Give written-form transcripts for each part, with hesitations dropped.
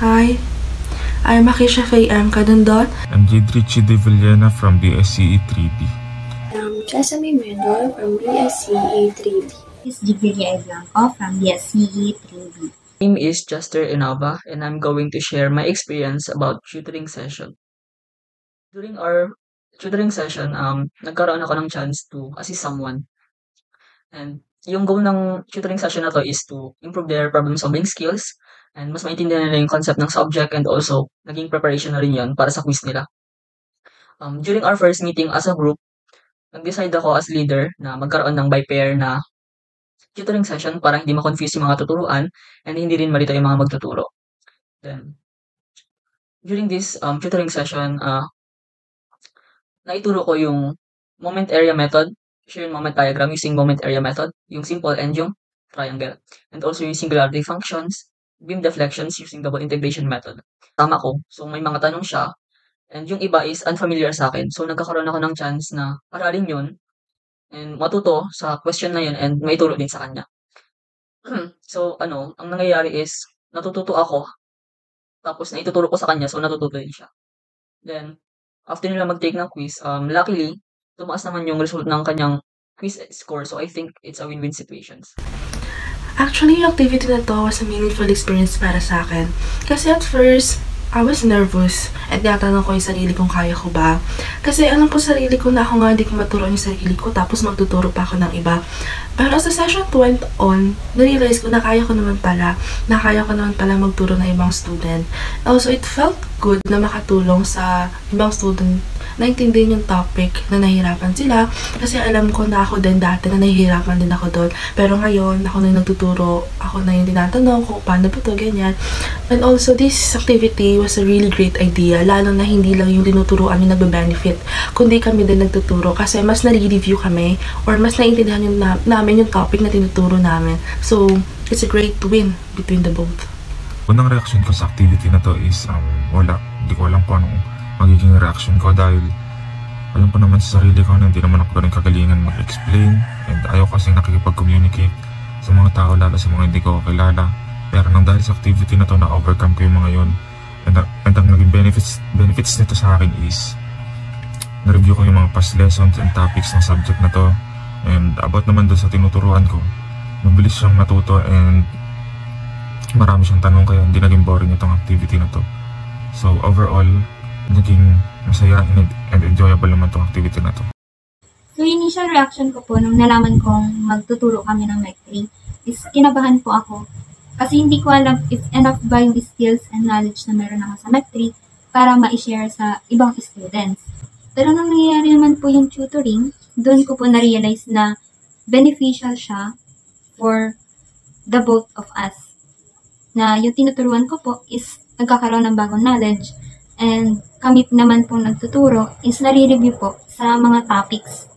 Hi, I'm Akisha Faye M. Kadundot. I'm Jidrichi De Villena from BSCE 3B. I'm Chesame Mendol from BSCE 3B. This is Jivilia Blanco from BSCE 3B. My name is Juster Inaba, and I'm going to share my experience about tutoring session. During our tutoring session, nagkaroon ako ng chance to assist someone. And yung goal ng tutoring session na to is to improve their problem-solving skills and mas maintindihan nila yung concept ng subject, and also naging preparation na rin yun para sa quiz nila. During our first meeting as a group, nag-decide ako as leader na magkaroon ng by pair na tutoring session para hindi ma-confuse yung mga tuturuan and hindi rin malito yung mga magtuturo. Then, during this tutoring session, naituro ko yung moment area method, shared moment diagram using moment area method, yung simple and yung triangle, and also yung singularity functions, beam deflections using double integration method. Tama ko, so may mga tanong siya, and yung iba is unfamiliar sa akin. So nagkakaroon ako ng chance na aralin yun, and matuto sa question na yun, and may turo din sa kanya. So ang nangyayari is, natututo ako, tapos naituturo ko sa kanya, so natututo din siya. Then, after nila mag-take ng quiz, luckily, tumaas naman yung result ng kanyang quiz score, so I think it's a win-win situations. Actually, yung activity na to was a meaningful experience para sa akin. Kasi at first, I was nervous at tinatanong ko yung sarili kung kaya ko ba. Kasi alam ko sarili ko na ako nga hindi ko maturo yung sarili ko, tapos magtuturo pa ako ng iba. Pero as the session went on, na-realize ko na kaya ko naman pala magturo ng ibang student. Also, it felt good na makatulong sa ibang student na intindihin yung topic na nahihirapan sila. Kasi alam ko na ako din dati na nahihirapan din ako doon. Pero ngayon, ako na yung nagtuturo, ako na yung tinatanong kung paano ba ito, ganyan. And also, this activity was a really great idea, lalo na hindi lang yung tinuturoan yung nagbe-benefit, kundi kami din nagtuturo kasi mas nare-review kami or mas naiintindihan namin yung topic na tinuturo namin. So, it's a great win between the both. Unang reaction ko sa activity na to is wala. Hindi ko alam kung anong magiging reaction ko dahil alam ko naman sa sarili ko na hindi naman ako rin kagalingan mag-explain, and ayaw kasing nakikipag-communicate sa mga tao, lalo sa mga hindi ko kilala. Pero nang dahil sa activity na to, na-overcome ko yung mga yun. And ang naging benefits nito sa akin is na-review ko yung mga past lessons and topics ng subject na to. And about naman doon sa tinuturuan ko, mabilis siyang natuto and marami siyang tanong, kaya hindi naging boring itong activity na to. So overall, naging masaya and enjoyable naman itong activity na to. So initial reaction ko po nung nalaman kong magtuturo kami ng MEC3 is kinabahan po ako. Kasi hindi ko alam if enough ba yung skills and knowledge na meron ako sa MEC3 para ma-share sa ibang students. Pero nung nangyayari naman po yung tutoring, doon ko po na-realize na beneficial siya for the both of us. Na yung tinuturuan ko po is nagkakaroon ng bagong knowledge, and kami naman po nagtuturo is nare-review po sa mga topics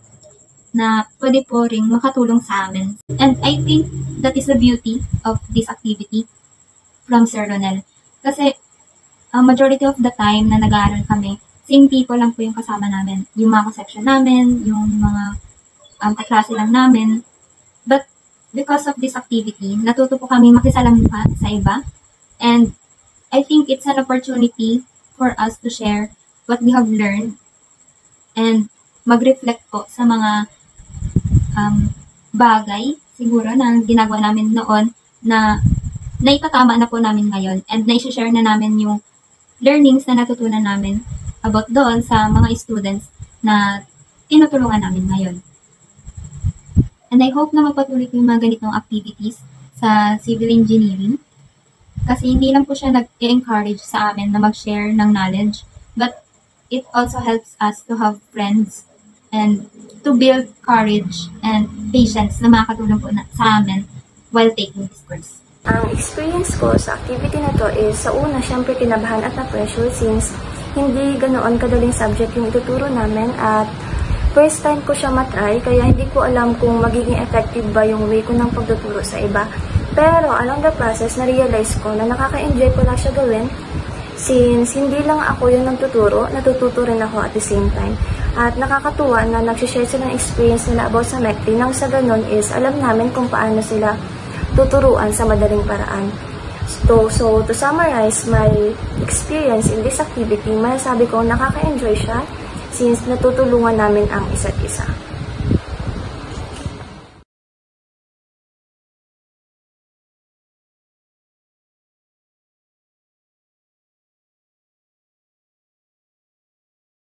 na pwede po rin makatulong sa amin. And I think that is the beauty of this activity from Sir Ronel. Kasi majority of the time na nag-aaral kami, same people lang po yung kasama namin. Yung mga section namin, yung mga kaklase lang namin. But because of this activity, natuto po kami makisalamuha sa iba. And I think it's an opportunity for us to share what we have learned and mag-reflect po sa mga bagay siguro na ginagawa namin noon na naitatama na po namin ngayon, and na-share na namin yung learnings na natutunan namin about doon sa mga students na tinutulungan namin ngayon. And I hope na magpatuloy ko yung mga ganitong activities sa civil engineering, kasi hindi lang po siya nag-encourage sa amin na mag-share ng knowledge, but it also helps us to have friends and to build courage and patience na makakatulong po sa amin while taking this course. Ang experience ko sa activity na to is sa una, syempre kinabahan at na-pressure since hindi ganoon kadaling subject yung ituturo namin at first time ko siya matry, kaya hindi ko alam kung magiging effective ba yung way ko ng pagtuturo sa iba. Pero along the process, na-realize ko na nakaka-enjoy pala siya gawin since hindi lang ako yung nagtuturo, natututo rin ako at the same time. At nakakatuwa na nagsishare sila ng experience nila about sa MEC3 nang sa ganun is alam namin kung paano sila tuturuan sa madaling paraan. So, to summarize my experience in this activity, masasabi ko nakaka-enjoy siya since natutulungan namin ang isa't isa.